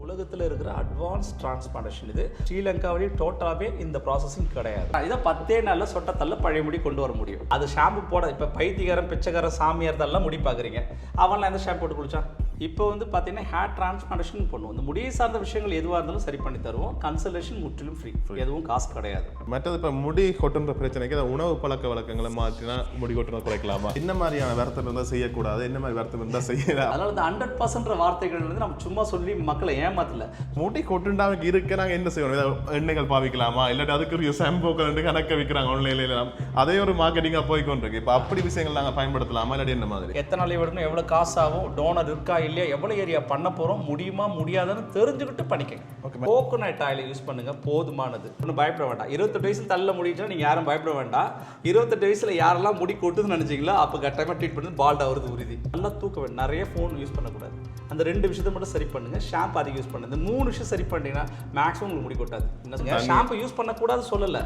உலகத்தில் இருக்கிற advance transplantation இது. ஸ்ரீலங்காவிலேயே டோட்டலாகவே இந்த ப்ராசஸிங் கிடையாது. இதை 10 நாளில் சொட்டத்தல்ல பழைய முடி கொண்டு வர முடியும். அது ஷாம்பு போட இப்போ பைத்தியகாரம் பிச்சைக்கார சாமியார் தான் முடி பார்க்குறீங்க, அவன்லாம் எந்த ஷாம்பு போட்டு குளிச்சான்? இப்போ வந்து பார்த்தீங்கன்னா ஹேர் டிரான்ஸ்பிளான்டேஷன் பண்ணுவோம். இந்த முடியை சார்ந்த விஷயங்கள் எதுவாக இருந்தாலும் சரி பண்ணி தருவோம். கன்சல்டேஷன் முற்றிலும் ஃப்ரீ, எதுவும் காசு கிடையாது. மற்றது இப்போ முடி கொட்டுன்ற பிரச்சனைக்கு உணவு பழக்க வழக்கங்களை மாற்றினா முடி கொட்டுறது குறைக்கலாமா? என்ன மாதிரியான வருத்தம் இருந்தால் செய்யக்கூடாது, என்ன மாதிரி வருத்தம் இருந்தால் செய்யலாம்? அதனால இந்த 100% வார்த்தைகள் வந்து நம்ம சும்மா சொல்லி மக்களை ஏமாத்தல. முடி கொட்டுண்டாவுக்கு இருக்க நாங்கள் என்ன செய்யணும்? எண்ணெய்கள் பாவிக்கலாமா, இல்லாட்டி அதுக்கு ஒரு ஷாம்பூக்கள் கணக்க விற்கிறாங்க ஆன்லைன்ல, அதே ஒரு மார்க்கெட்டிங்காக போய்கொண்டிருக்கு. இப்போ அப்படி விஷயங்கள் நாங்கள் பயன்படுத்தலாமா, இல்லாட்டி என்ன மாதிரி? எத்தனை நாள் விடணும், எவ்வளோ காசு ஆகும், டோனர் இருக்கா இல்லையா, எவ்வளோ ஏரியா பண்ண போகிறோம், முடியுமா முடியாதுன்னு தெரிஞ்சுக்கிட்டு பண்ணிக்கங்க. கோகோனட் ஆயில் யூஸ் பண்ணுங்க, போதுமானது. ஒன்றும் பயப்பட வேண்டாம். 28 வயசில் தள்ள முடிச்சுன்னா நீங்கள் யாரும் பயப்பட வேண்டாம். 28 வயசில் யாரெல்லாம் முடி கொட்டுதுன்னு நினைச்சிங்களோ அப்போ கட்டாயமாக ட்ரீட் பண்ணி பால்ட் ஆகுறது உறுதி. நல்லா தூக்க வேண்டும், நிறைய ஃபோன் யூஸ் பண்ணக்கூடாது. அந்த 2 விஷயத்தை மட்டும் சரி பண்ணுங்க. ஷாம்பு அதிகம் யூஸ் பண்ணுங்க. இந்த 3 விஷயம் சரி பண்ணிட்டீங்கன்னா மேக்ஸிமம் உங்களுக்கு முடி கொட்டாது. ஷாம்பு யூஸ் பண்ணக்கூடாது சொல்லலை,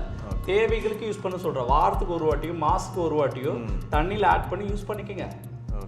தேவைகளுக்கு யூஸ் பண்ண சொல்கிறேன். வாரத்துக்கு ஒரு வாட்டியும் மாதத்துக்கு ஒரு வாட்டியும் தண்ணியில் ஆட் பண்ணி யூஸ் பண்ணிக்கோங்க.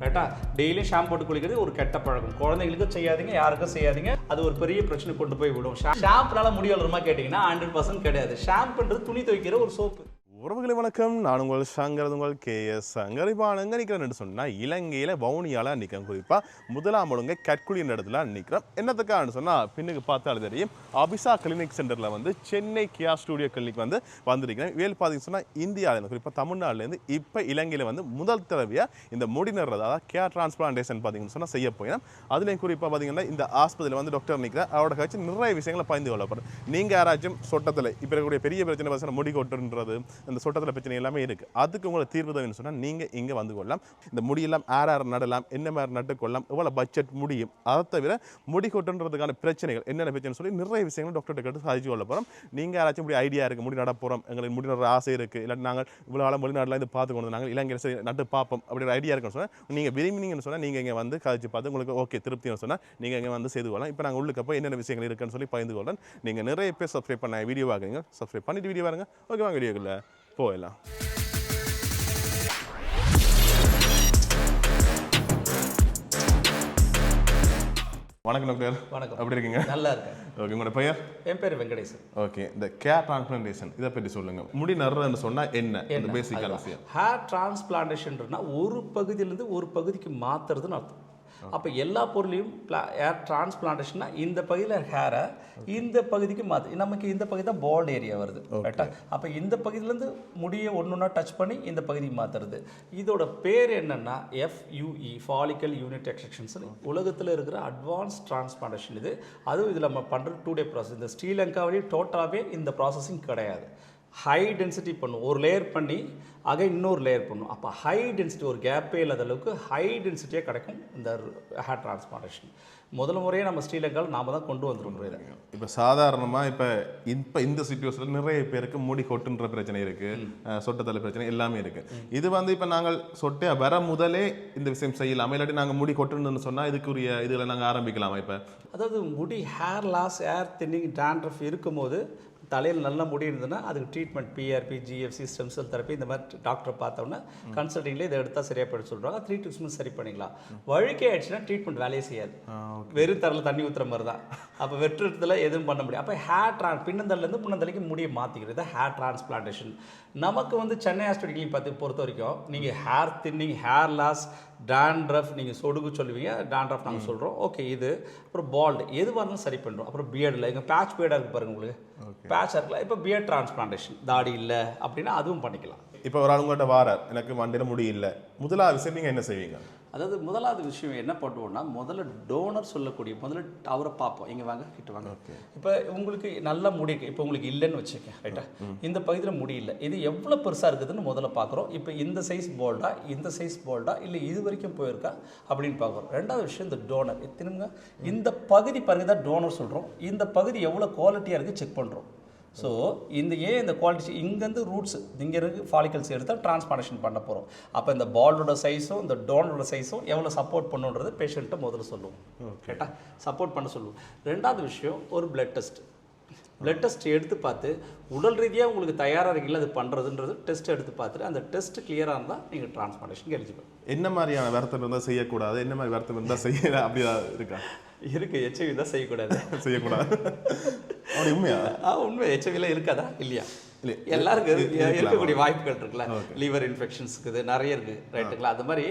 ரைட்டா? டெய்லியும் ஷாம்பு போட்டு குளிக்கிறது ஒரு கெட்ட பழக்கம். குழந்தைங்களுக்கும் செய்யாதீங்க, யாருக்கும் செய்யாதீங்க. அது ஒரு பெரிய பிரச்சனை கொண்டு போய் விடும். ஷாம்புனால முடி வளருமா கேட்டிங்கன்னா 100% கிடையாது. ஷாம்புன்றது துணி துவைக்கிற ஒரு சோப்பு. உறவுகளை வணக்கம், நான் உங்கள் சங்கர், உங்கள் KS சங்கர். இப்போ அங்கே நிற்கிறேன்னு சொன்னால் இலங்கையில் வவுனியால் நிற்கிறேன். குறிப்பாக முதலாம் ஒழுங்க கட்குடி என்ற இடத்துல நிற்கிறேன். என்னத்துக்கான்னு சொன்னால் பின்னுக்கு பார்த்தாலும் தெரியும், அபிசா கிளினிக் சென்டரில் வந்து சென்னை கியா ஸ்டூடியோ கிளினிக் வந்து வந்திருக்கிறேன். வேல் பார்த்தீங்கன்னு சொன்னால் இந்தியாவில் குறிப்பாக தமிழ்நாட்டிலேருந்து இப்போ இலங்கையில் வந்து முதல் தடவையாக இந்த முடி நடுறது, அதாவது கேர் டிரான்ஸ்பிளான்டேஷன் பார்த்தீங்கன்னு சொன்னால் செய்ய போயிடும். அதுலேயும் குறிப்பாக பார்த்தீங்கன்னா இந்த ஆஸ்பத்திரியில் வந்து டாக்டர் நிற்கிறேன். அவரோட கட்சி நிறைய விஷயங்களை பயந்து கொள்ளப்படும். நீங்கள் யாராச்சும் சொட்டத்தில் இப்போ இருக்கக்கூடிய பெரிய பிரச்சனை பார்த்தீங்கன்னா முடி கொட்டுன்றது, இந்த சொட்டத்தில் பிரச்சனை எல்லாமே இருக்குது. அதுக்கு உங்களை தீர்வு தேவைன்னு சொன்னால் நீங்கள் இங்கே வந்து கொள்ளலாம். இந்த முடியெல்லாம் யார் நடலாம், என்ன மாதிரி நட்டுக்கொள்ளலாம், எவ்வளோ பட்ஜெட் முடியும், அதை தவிர முடி கொட்டுன்றதுக்கான பிரச்சனைகள் என்னென்ன பிரச்சனை சொல்லி நிறைய விஷயங்கள் டாக்டர்கிட்ட கேட்டு சாதிச்சு கொள்ள போகிறோம். நீங்கள் யாராச்சும் இப்படி ஐடியா இருக்குது, முடி நட போகிறோம், எங்களுக்கு முடி நடுற ஆசை இருக்குது, இல்லாட்டி நாங்கள் இவ்வளோ ஆள வெளிநாட்டில் இது பார்த்து கொண்டு நாங்கள் இலங்கையில் நட்டு பார்ப்போம் அப்படி ஒரு ஐடியா இருக்குன்னு சொன்னால் நீங்கள் விரும்பினீங்கன்னு சொன்னால் நீங்கள் இங்கே வந்து கழிச்சு பார்த்து உங்களுக்கு ஓகே திருப்தின்னு சொன்னால் நீங்கள் இங்கே வந்து செய்து கொள்ளலாம். இப்போ நாங்கள் உள்ளுக்கு போய் என்னென்ன விஷயங்கள் இருக்குன்னு சொல்லி பகிர்ந்து கொள்ளலாம். நீங்கள் நிறைய பேர் சப்ஸ்கிரைப் பண்ண வீடியோ வாங்குறீங்க, சப்ஸ்கிரைப் பண்ணிட்டு வீடியோ வாங்க. ஓகே வாங்க வீடியோக்குள்ள போயிடலாம். வணக்கம் டாக்டர். வணக்கம். எப்படி இருக்கீங்க? நல்லா இருக்கேன். ஓகே, உங்களோட பெயர்? என் பேர் வெங்கடேசன். ஓகே, இந்த கேர் டிரான்ஸ்பிளான்டேஷன் இதை பற்றி சொல்லுங்க. முடி நடுறதுன்னு சொன்னால் என்ன பேசிக்கான விஷயம்? ஹேர் டிரான்ஸ்பிளான்டேஷன்னா ஒரு பகுதியிலேருந்து ஒரு பகுதிக்கு மாற்றுறதுன்னு அர்த்தம். அப்போ எல்லா பொருளையும் ஹேர் டிரான்ஸ்பிளான்டேஷன்னா இந்த பகுதியில் ஹேரை இந்த பகுதிக்கு மாற்று. நமக்கு இந்த பகுதி தான் பால்ட் ஏரியா வருது, கரெக்டாக? அப்போ இந்த பகுதியிலேருந்து முடியை ஒன்று டச் பண்ணி இந்த பகுதிக்கு மாற்றுறது. இதோட பேர் என்னென்னா FUE, ஃபாலிக்கல் யூனிட் எக்ஸ்ட்ரக்ஷன்ஸ். உலகத்தில் இருக்கிற அட்வான்ஸ் டிரான்ஸ்பிளான்டேஷன் இது. அதுவும் இதில் நம்ம பண்ணுற 2 டே ப்ராசஸ். இந்த ஸ்ரீலங்காவிலேயே டோட்டலாகவே இந்த ப்ராசஸிங் கிடையாது. ஹை டென்சிட்டி பண்ணும், ஒரு லேயர் பண்ணி இன்னொரு லேயர் பண்ணும். அப்போ ஹை டென்சிட்டி, ஒரு கேப்பே இல்லாத அளவுக்கு ஹை டென்சிட்டியாக கிடைக்கும் இந்த ஹேர் டிரான்ஸ்பிளான்டேஷன். முதல் முறையே நம்ம ஸ்ரீலங்காவில் நாம் தான் கொண்டு வந்துருக்கோம். இப்போ சாதாரணமாக இப்போ இந்த சிச்சுவேஷனில் நிறைய பேருக்கு முடி கொட்டுன்ற பிரச்சனை இருக்குது, சொட்டத்தலை பிரச்சனை எல்லாமே இருக்குது. இது வந்து இப்போ நாங்கள் சொட்டை வர முதலே இந்த விஷயம் செய்யலாமா, இல்லாட்டி நாங்கள் முடி கொட்டுன்னு சொன்னால் இதுக்குரிய இதில் நாங்கள் ஆரம்பிக்கலாமா? இப்போ அதாவது முடி hair loss, hair thinning, dandruff இருக்கும்போது தலையில் நல்லா முடி இருந்ததுன்னா அதுக்கு treatment PRP, GFC, stem cell therapy இந்த மாதிரி டாக்டரை பார்த்தோன்னா கன்சல்டிங்கில் இதை எடுத்தால் சரியாக போய்ட்டு சொல்கிறாங்க. 3 to 6 months சரி பண்ணிக்கலாம். வழுக்கே ஆயிடுச்சுன்னா ட்ரீட்மெண்ட் வேலையே செய்யாது, வெறும் தரல தண்ணி ஊற்றுற மாதிரி தான். அப்போ வெற்றுறதுல எதுவும் பண்ண முடியும். அப்போ ஹேர் பின்னந்தலேருந்து முன்னந்தலைக்கு முடியை மாற்றிக்கிறது ஹேர் டிரான்ஸ்பிளான்டேஷன். நமக்கு வந்து சென்னை ஹாஸ்பிட்டலையும் பொறுத்த வரைக்கும் நீங்கள் hair thinning, hair loss, dandruff நீங்கள் சொடுகு சொல்லுவீங்க, டாண்ட்ரஃப் நாங்கள் சொல்கிறோம். ஓகே, இது அப்புறம் பால்டு எதுவாக இருந்தாலும் சரி பண்ணுறோம். அப்புறம் பியர்டில் எங்கள் பேட்ச் பியர்டாக இருக்குது பாருங்கள், உங்களுக்கு பேட்ச் இருக்கலாம். இப்போ பியர்ட் டிரான்ஸ்பிளான்டேஷன், தாடி இல்லை அப்படின்னா அதுவும் பண்ணிக்கலாம். இப்போ ஒரு ஆளுங்கிட்ட வாரார், எனக்கு மண்டையில் முடி இல்லை, முதலாவது விஷயம் நீங்கள் என்ன செய்வீங்க? அதாவது முதலாவது விஷயம் என்ன பண்ணுவோம்னா, முதல்ல டோனர் சொல்லக்கூடிய முதல்ல அவரை பார்ப்போம். இங்கே வாங்க, கிட்ட வாங்க. இப்போ உங்களுக்கு நல்லா முடி இருக்குது, இப்போ உங்களுக்கு இல்லைன்னு வச்சுக்க, ரைட்டா? இந்த பகுதியில் முடி இல்லை, இது எவ்வளோ பெருசாக இருக்குதுன்னு முதல்ல பார்க்குறோம். இப்போ இந்த சைஸ் போல்டா, இந்த சைஸ் போல்டா, இல்லை இது வரைக்கும் போயிருக்கா அப்படின்னு பார்க்குறோம். ரெண்டாவது விஷயம் இந்த டோனர் எத்தனைங்க, இந்த பகுதி பாருங்க தான் டோனர் சொல்கிறோம். இந்த பகுதி எவ்வளோ குவாலிட்டியாக இருக்குது செக் பண்ணுறோம். ஸோ இந்த குவாலிட்டி இங்கேருந்து ரூட்ஸ் இங்கே இருக்கு ஃபாலிக்கல்ஸ் எடுத்தால் டிரான்ஸ்பிளான்டேஷன் பண்ண போகிறோம். அப்போ இந்த பாலோட சைஸும் இந்த டோனரோட சைஸும் எவ்வளோ சப்போர்ட் பண்ணுன்றது பேஷண்ட்டை முதல்ல சொல்லுவோம், கேட்டால் சப்போர்ட் பண்ண சொல்லுவோம். ரெண்டாவது விஷயம் ஒரு பிளட் டெஸ்ட். பிளட் டெஸ்ட் எடுத்து பார்த்து உடல் ரீதியாக உங்களுக்கு தயாராக இருக்கீங்களா அது பண்ணுறதுன்றது டெஸ்ட் எடுத்து பார்த்துட்டு அந்த டெஸ்ட் கிளியராக இருந்தால் நீங்கள் டிரான்ஸ்பிளான்டேஷன் எலிஜிபிள். என்ன மாதிரியான வருத்தம் இருந்தால் செய்யக்கூடாது, என்ன மாதிரி வருத்தம் இருந்தால் செய்யலாம், அப்படி இருக்கா? இருக்கு ஹெச்ஐவி தான் செய்யக்கூடாது. செய்யக்கூடாது. அப்படி உண்மையா? உண்மை. ஹெச்ஐவிலாம் இருக்காதா இல்லையா? இல்லை, எல்லாருக்கும் இருக்கக்கூடிய வாய்ப்புகள் இருக்குல்ல. லிவர் இன்ஃபெக்ஷன்ஸ் இருக்குது, நிறைய இருக்குது, ரைட்டுங்களா? அது மாதிரி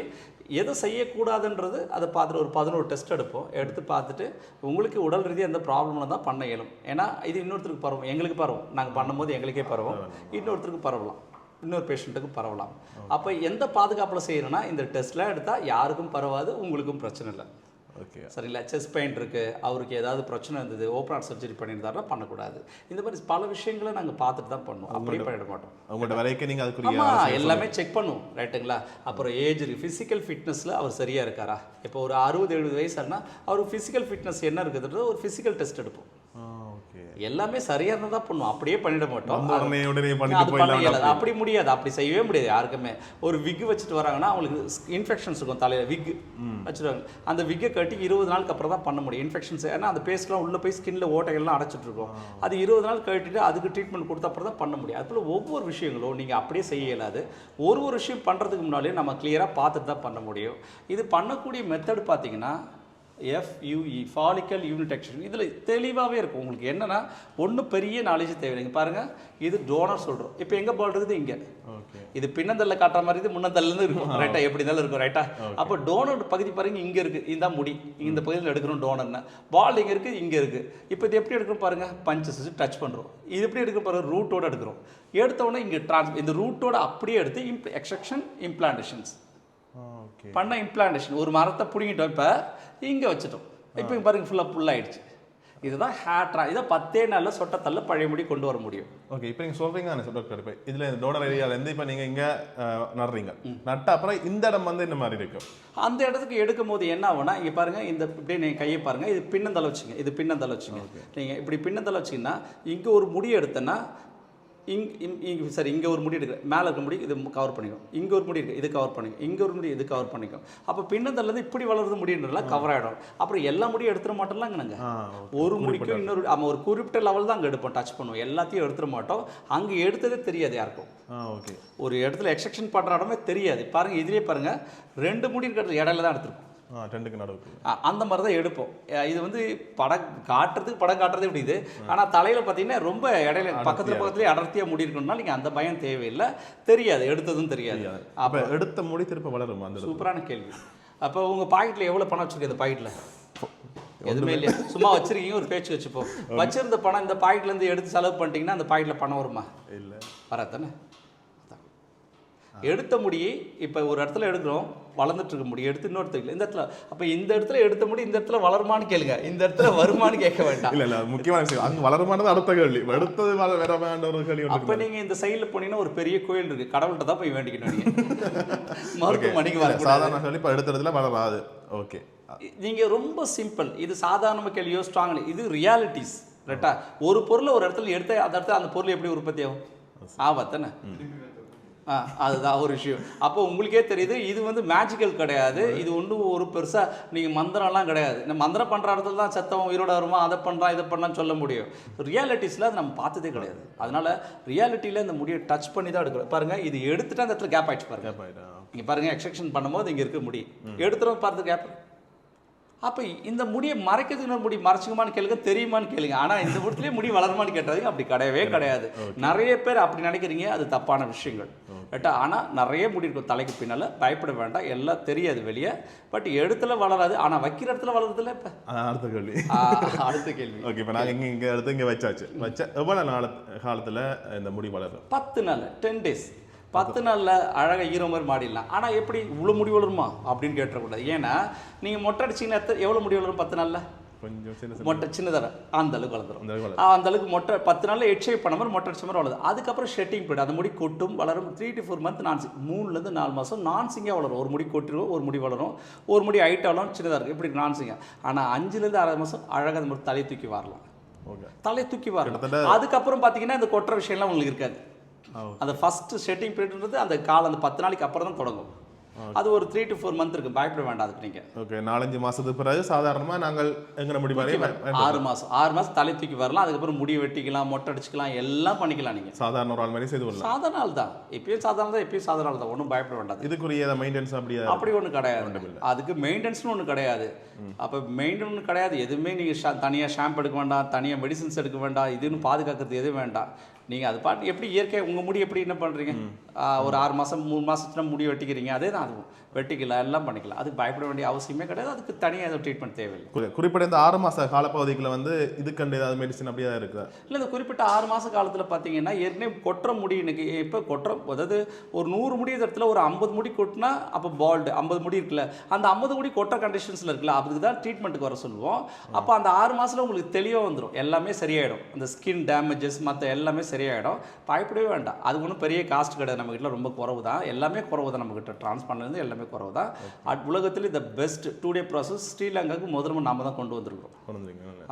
எதை செய்யக்கூடாதுன்றது அதை பார்த்துட்டு ஒரு 11 டெஸ்ட் எடுத்து பார்த்துட்டு உங்களுக்கு உடல் ரீதியாக எந்த ப்ராப்ளம்னு தான் பண்ண இயலும். ஏன்னா இது இன்னொருத்தருக்கு பரவும், எங்களுக்கு பரவும், நாங்கள் பண்ணும்போது எங்களுக்கே பரவும், இன்னொருத்தருக்கு பரவலாம், இன்னொரு பேஷண்ட்டுக்கு பரவலாம். அப்போ எந்த பாதுகாப்பில் செய்யணும்னா இந்த டெஸ்ட்லாம் எடுத்தால் யாருக்கும் பரவாது, உங்களுக்கும் பிரச்சனை இல்லை. ஓகே, சரிங்களா? செஸ்ட் பெயின் இருக்குது, அவருக்கு ஏதாவது பிரச்சனை இருந்தது, ஓப்பன் ஹார்ட் சர்ஜரி பண்ணியிருந்தாருன்னா பண்ணக்கூடாது. இந்த மாதிரி பல விஷயங்களை நாங்கள் பார்த்துட்டு தான் பண்ணுவோம், அப்படியே பண்ணிட மாட்டோம். அவங்கள்ட்ட வரைக்கும் நீங்கள் அதுக்குரிய ஆமாம் எல்லாமே செக் பண்ணுவோம், ரைட்டுங்களா? அப்புறம் ஏஜ், ஃபிசிக்கல் ஃபிட்னஸில் அவர் சரியாக இருக்காரா? இப்போ ஒரு 60-70 வயசுனா அவருக்கு ஃபிசிக்கல் ஃபிட்னஸ் என்ன இருக்குதுன்றது ஒரு ஃபிசிக்கல் டெஸ்ட் எடுப்போம். எல்லாமே சரியாக இருந்தால் தான் பண்ணுவோம், அப்படியே பண்ணிட மாட்டோம். அப்படி முடியாது, அப்படி செய்யவே முடியாது யாருக்குமே. ஒரு விக்கு வச்சுட்டு வராங்கன்னா அவங்களுக்கு இன்ஃபெக்ஷன்ஸ் இருக்கும் தலையில், விக்கு வச்சுருவாங்க. அந்த விக்கை கட்டி 20 நாளுக்கு அப்புறம் தான் பண்ண முடியும் இன்ஃபெக்ஷன்ஸ். ஏன்னா அந்த பேஸ்ட்லாம் உள்ளே போய் ஸ்கின்ல ஓட்டைகள்லாம் அடைச்சிட்டு இருக்கும். அது 20 நாள் கட்டிட்டு அதுக்கு ட்ரீட்மெண்ட் கொடுத்த அப்புறம் தான் பண்ண முடியும். அதுபோல் ஒவ்வொரு விஷயங்களும் நீங்கள் அப்படியே செய்ய இயலாது. ஒரு விஷயம் பண்ணுறதுக்கு முன்னாலே நம்ம கிளியராக பார்த்துட்டு தான் பண்ண முடியும். இது பண்ணக்கூடிய மெத்தட் பார்த்தீங்கன்னா FUE, ஃபாலிக்கல் யூனிட் எக்ஸ்சேஞ்ச். இதில் தெளிவாகவே இருக்கும். உங்களுக்கு என்னென்னா ஒன்றும் பெரிய நாலேஜ் தேவையில்லைங்க. பாருங்கள், இது டோனர் சொல்கிறோம். இப்போ எங்கே பால் இருக்குது? இங்கே. இது பின்னந்தல்ல காட்டுற மாதிரி இது முன்னந்தல்லேருந்து இருக்கும், ரைட்டா? எப்படி இருந்தாலும் இருக்கும், ரைட்டா? அப்போ டோனர் பகுதி பாருங்க, இங்கே இருக்குது, இதுதான் முடி, இந்த பகுதியில் எடுக்கணும் டோனர்னா. பால் இங்கே இருக்குது, இங்கே இருக்குது. இப்போ இது எப்படி எடுக்கணும் பாருங்கள், பஞ்சஸ் டச் பண்ணுறோம். இது எப்படி எடுக்க பாருங்கள், ரூட்டோடு எடுக்கிறோம். எடுத்தோடனே இங்கே இந்த ரூட்டோட அப்படியே எடுத்து எக்ஸ்ட்ரக்ஷன், இம்ப்ளான்டேஷன்ஸ் பண்ண இம்ப்ளான்டேஷன். ஒரு மரத்தை பிடிங்கிட்டோம், இப்போ இங்கே வச்சுட்டோம். இப்போ பாருங்க ஃபுல்லாகிடுச்சு. இதுதான் ஹேட்ரா. இதை 10 நாளில் சொட்டத்தல்ல பழைய முடி கொண்டு வர முடியும். ஓகே, இப்போ நீங்கள் சொல்கிறீங்க தானே டாக்டர், இப்போ இதில் டோனர் ஏரியாவிலேருந்து இப்போ நீங்கள் இங்கே நடுறீங்க, நட்ட அப்புறம் இந்த இடம் வந்து இந்த மாதிரி இருக்கும். அந்த இடத்துக்கு எடுக்கும் போது என்ன ஆகும்னா, இங்கே பாருங்கள், இந்த இப்படியே நீங்கள் கையை பாருங்கள், இது பின்னந்தலை வச்சுங்க, இது பின்னந்தலை வச்சுங்க. நீங்கள் இப்படி பின்னந்தலை வச்சிங்கன்னா இங்கே ஒரு முடி எடுத்தேன்னா சரி, இங்கே ஒரு முடி எடுக்கிறேன், மேலே இருக்க முடி இது கவர் பண்ணிக்கும், இங்கே ஒரு முடி இருக்குது இது கவர் பண்ணிக்கும், இங்கே ஒரு முடி இது கவர் பண்ணிக்கும். அப்போ பின்னந்தல்லேருந்து இப்படி வளர்றது முடின்றதுலாம் கவர் ஆகிடும். அப்புறம் எல்லா முடியும் எடுத்துட மாட்டோம்லாங்க. நாங்கள் ஒரு முடிக்கும் இன்னொரு ஒரு குறிப்பிட்ட லெவல் தான் அங்கே எடுப்போம், டச் பண்ணுவோம். எல்லாத்தையும் எடுத்துட மாட்டோம். அங்கே எடுத்ததே தெரியாது யாருக்கும். ஓகே, ஒரு இடத்துல எக்ஸ்ட்ரக்ஷன் பண்ணுற இடமே தெரியாது. பாருங்கள், இதுலேயே பாருங்கள், 2 முடி இருக்கிறது இடையில தான் எடுத்துருக்கோம். அந்த மாதிரி தான் எடுப்போம். இது வந்து படம் காட்டுறதே இப்படி இது. ஆனால் தலையில் பார்த்தீங்கன்னா ரொம்ப இடையில பக்கத்துலேயே அடர்த்தியாக முடி இருக்கணும்னா நீங்கள் அந்த பயம் தேவையில்லை. தெரியாது, எடுத்ததும் தெரியாது. அப்போ எடுத்த முடி திருப்ப வளருமா? அந்த சூப்பரான கேள்வி. அப்போ உங்கள் பாக்கெட்டில் எவ்வளோ பணம் வச்சுருக்கீங்க? பாக்கெட்டில் எதுவுமே இல்லையா? சும்மா வச்சிருக்கீங்க, ஒரு பேச்சு வச்சுப்போம். வச்சிருந்த பணம் இந்த பாக்கெட்லேருந்து எடுத்து செலவு பண்ணிட்டீங்கன்னா அந்த பாக்கெட்டில் பணம் வருமா? இல்லை, வராதானே? எடுத்த முடியை இப்போ ஒரு இடத்துல எடுக்கிறோம், வளர்ந்துட்டு இருக்க முடியும், எடுத்து இன்னொருத்தருக்கு இந்த இடத்துல. அப்போ இந்த இடத்துல எடுத்த முடி இந்த இடத்துல வளருமான்னு கேளுங்க, இந்த இடத்துல வருமானு கேட்க வேண்டாம். இல்லை, முக்கியமான விஷயம் அங்கே வளருமானது அடுத்த கேள்வி. எடுத்தது வர வேண்டாம் ஒரு கேள்வி. அப்போ நீங்கள் இந்த சைடில் போனீங்கன்னா ஒரு பெரிய கோயில் இருக்குது, கடவுள்கிட்ட தான் போய் வேண்டிக்கணும். நீங்கள் மருத்துவமனைக்கு வர சாதாரண சொல்லி இப்போ எடுத்த இடத்துல வளராது. ஓகே, நீங்கள் ரொம்ப சிம்பிள். இது சாதாரண கேள்வியோ ஸ்ட்ராங், இது ரியாலிட்டிஸ், ரைட்டா? ஒரு பொருளை ஒரு இடத்துல எடுத்த அந்த இடத்துல அந்த பொருள் எப்படி உற்பத்தி ஆகும்? ஆபத்தானே? அதுதான் ஒரு விஷயம். அப்போ உங்களுக்கே தெரியுது, இது வந்து மேஜிக்கல் கிடையாது. இது ஒன்றும் ஒரு பெருசாக நீங்கள் மந்திரம்லாம் கிடையாது. இந்த மந்திரம் பண்ணுற இடத்துல தான் சத்தம் உயிரோட வருமா, அதை பண்ணுறான் இதை பண்ணான்னு சொல்ல முடியும். ரியாலிட்டிஸில் அது நம்ம பார்த்ததே கிடையாது. அதனால் ரியாலிட்டியில் இந்த முடியை டச் பண்ணி தான் எடுக்கிறோம். பாருங்கள், இது எடுத்துகிட்டு அந்த இடத்துல கேப் ஆகிடுச்சு பாருங்கள். இங்கே பாருங்கள், எக்ஸ்ட்ரக்ஷன் பண்ணும்போது இங்கே இருக்க முடி எடுத்துகிறோம், பார்த்து கேப். அப்போ இந்த முடியை மறைக்கிறதுக்கு இன்னொரு முடி மறைச்சிக்குமான்னு கேளுங்க, தெரியுமான்னு கேளுங்க. ஆனால் இந்த இடத்துலேயே முடி வளருமான்னு கேட்டதுக்கு அப்படி கிடையவே கிடையாது. நிறைய பேர் அப்படி நினைக்கிறீங்க, அது தப்பான விஷயங்கள், ரைட்டா? ஆனால் நிறைய முடி இருக்கும் தலைக்கு பின்னால், பயப்பட வேண்டாம், எல்லாம் தெரியாது வெளியே. பட் இடத்துல வளராது, ஆனால் வைக்கிற இடத்துல வளருதுல. இப்போ அடுத்த கேள்வி. ஓகே, இப்போ நாங்கள் இங்கே எடுத்து இங்கே வச்ச எவ்வளோ காலத்தில் இந்த முடி வளரும்? 10 நாள், 10 days. 10 நாளில் அழகாக ஈரோ மாதிரி மாடிடலாம். ஆனால் எப்படி இவ்வளோ முடி வளருமா அப்படின்னு கேட்டக்கூடாது. ஏன்னா நீங்கள் மொட்டை அடிச்சிங்கன்னா எவ்வளோ முடி வளரும்? 10 நாளில் கொஞ்சம் மொட்டை சின்னதாக அந்த அளவுக்கு வளர்ந்துடும். அந்த அளவுக்கு மொட்டை 10 நாளில் ஹெட் பண்ண மாதிரி மொட்டை அடிச்ச மாதிரி வளருது. அதுக்கப்புறம் ஷெட்டிங் பீரியட், அந்த முடி கொட்டும், வளரும். 3 to 4 months நான்சிங், 3 to 4 மாதம் நான்சிங்காக வளரும். ஒரு முடி கொட்டிடும், ஒரு முடி வளரும், ஒரு முடி ஹைட்டாக வளரும், சின்னதாக இருக்கும், இப்படி நான்சிங்க. ஆனால் 5 to 6 மாதம் அழகாக அந்த மாதிரி தலை தூக்கி வரலாம். தலை தூக்கி வரலாம். அதுக்கப்புறம் பார்த்தீங்கன்னா இந்த கொட்டுற விஷயம்லாம் உங்களுக்கு இருக்காது. அந்த ஃபஸ்ட்டு ஷெட்டிங் பீரியட்ன்றது அந்த காலம், அந்த 10 நாளைக்கு அப்புறம் தான் தொடங்கும். அது ஒரு 3 to 4 மந்த் இருக்கு, பயப்பட வேண்டாம் அதுக்கு நீங்க. ஓகே, 4-5 மாசத்துக்கு பிறகு சாதாரணமா நாங்கள் எங்கன முடி மாதிரி 6 மாசம் தலை தூக்கி வரலாம். அதுக்கப்புறம் முடி வெட்டிக்கலாம், மொட்டை அடிச்சுக்கலாம், எல்லாம் பண்ணிக்கலாம் நீங்க. சாதாரண ஒரு ஆள் மாதிரி செய்து கொள்ளலாம். சாதாரண ஆள் தான், எப்பயும் சாதாரண ஆள் தான், ஒன்றும் பயப்பட வேண்டாம். இதுக்குரிய மெயின்டெனன்ஸ் அப்படி ஒன்றும் கிடையாது, அதுக்கு மெயின்டெனன்ஸ்னு ஒன்று கிடையாது. அப்போ மெயின்டெனன்ஸ் கிடையாது, எதுவுமே நீங்கள் தனியாக ஷாம்பு எடுக்க வேண்டாம், தனியாக மெடிசன்ஸ் எடுக்க வேண்டாம், இதுன்னு பாதுகாக்கிறது எதுவும் வேண்டாம். நீங்கள் அது பாட்டு எப்படி இயற்கை உங்கள் முடி எப்படி என்ன பண்ணுறீங்க, ஒரு 6 மாதம் 3 மாதத்துல முடி வெட்டிக்கிறீங்க, அதே தான் அதுவும் வெட்டிக்கலாம், எல்லாம் பண்ணிக்கலாம். அதுக்கு பயப்பட வேண்டிய அவசியமே கிடையாது, அதுக்கு தனியாக எதுவும் ட்ரீட்மெண்ட் தேவையில்லை. குறிப்பிட்ட இந்த 6 மாத காலப்பகுதிக்குள்ள வந்து இதுக்கண்டு ஏதாவது மெடிசன் அப்படியே தான் இருக்குதா? இல்லை, இந்த குறிப்பிட்ட 6 மாத காலத்தில் பார்த்தீங்கன்னா ஏற்கனவே கொட்டுற முடி எனக்கு இப்போ அதாவது ஒரு 100 முடி இடத்துல ஒரு 50 முடி கொட்டினா அப்போ பால்டு 50 முடி இருக்குல்ல, அந்த 50 முடி கொட்டுற கண்டிஷன்ஸில் இருக்குல்ல, அதுக்கு தான் ட்ரீட்மெண்ட்டுக்கு வர சொல்லுவோம். அப்போ அந்த 6 மாதத்தில் உங்களுக்கு தெளிவாக வந்துடும், எல்லாமே சரியாயிடும், அந்த ஸ்கின் டேமேஜஸ் மற்ற எல்லாமே சரியாயிடும். பயப்படவே வேண்டாம், அது ஒன்றும் பெரிய காஸ்ட் கிடையாது, நம்ம கிட்ட ரொம்ப குறவு தான், எல்லாமே குறவு தான், நம்ம கிட்ட டிரான்ஸ்பிளான்ட்லேருந்து எல்லாமே குறவு தான். உலகத்தில் இந்த பெஸ்ட் 2 டே ப்ராசஸ் ஸ்ரீலங்காவுக்கு முதல்ல நாம தான் கொண்டு வந்திருக்கிறோம்.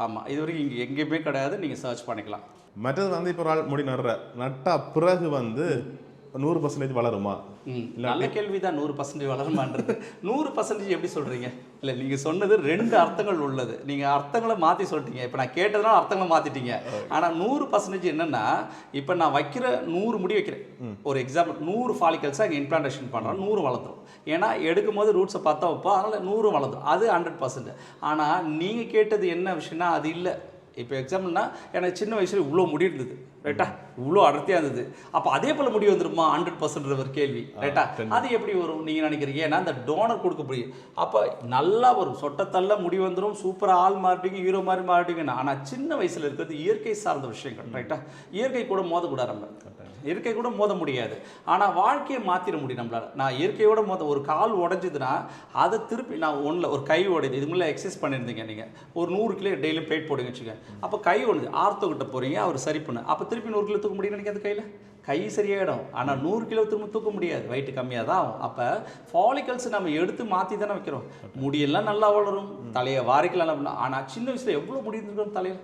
ஆமாம், இது வரைக்கும் இங்கே எங்கேயுமே கிடையாது, நீங்கள் சர்ச் பண்ணிக்கலாம். மற்றது வந்து இப்போ ஒரு ஆள் முடி நட்டா பிறகு வந்து 100% வளருமா? நல்ல கேள்விதான், 100% வளருமான்றது. 100% எப்படி சொல்றீங்க? இல்லை, நீங்க சொன்னது 2 அர்த்தங்கள் உள்ளது, நீங்க அர்த்தங்களை மாற்றி சொல்லிட்டீங்க. இப்போ நான் கேட்டதுனால அர்த்தங்களை மாற்றிட்டீங்க. ஆனால் 100% என்னன்னா, இப்போ நான் வைக்கிற 100 முடி வைக்கிறேன், ஒரு எக்ஸாம்பிள் 100 ஃபாலிகல்ஸாக அங்கே இம்ப்ளான்டேஷன் பண்ணுறோம், 100 வளர்த்துரும். ஏன்னா எடுக்கும் போது ரூட்ஸை பார்த்தா வைப்போம், அதனால் 100 வளர்த்துரும், அது 100%. ஆனால் நீங்கள் கேட்டது என்ன விஷயம்னா அது இல்லை. இப்போ எக்ஸாம்பிள்னா எனக்கு சின்ன வயசில் இவ்வளோ முடி இருந்தது, ரைட்டா, இவ்வளோ அடர்த்தியாக இருந்தது, அப்போ அதே போல் முடி வந்துருமா 100% ஒரு கேள்வி, ரைட்டா? அது எப்படி வரும் நீங்கள் நினைக்கிறீங்க? ஏன்னா அந்த டோனர் கொடுக்க முடியும், அப்போ நல்லா வரும், சொட்டத்தள்ள முடி வந்துடும், சூப்பராக ஆள் மாறிட்டீங்க, ஹீரோ மாதிரி மாறிட்டீங்கன்னா. ஆனால் சின்ன வயசில் இருக்கிறது இயற்கை சார்ந்த விஷயங்கள், ரைட்டா? இயற்கை கூட மோதக்கூடாது, நம்ம இயற்கை கூட மோத முடியாது, ஆனால் வாழ்க்கையை மாற்றிட முடியும் நம்மளால். நான் இயற்கையோட ஒரு கால் உடஞ்சிதுன்னா அதை திருப்பி நான் ஒரு கை உடையுது, இது முன்னே எக்ஸசைஸ் பண்ணியிருந்தீங்க நீங்கள், ஒரு 100 கிலோ டெய்லியும் பிளேட் போடுங்க வச்சுக்க, அப்போ கை ஒன்று ஆர்த்தோக்கிட்ட போகிறீங்க, அவர் சரி பண்ணு, அப்போ திருப்பி 100 கிலோ தூக்க முடியும்னு நினைக்காது, கையில் கை சரியாயிடும். ஆனால் 100 கிலோ திரும்ப தூக்க முடியாது, வெயிட் கம்மியாக தான் ஆகும். அப்போ ஃபாலிகல்ஸ் நம்ம எடுத்து மாற்றி தானே வைக்கிறோம். முடியெல்லாம் நல்லா வளரும், தலையை வாரிக்கலாம், ஆனால் சின்ன வயசில் எவ்வளோ முடி இருந்திருக்கோம் தலையில்.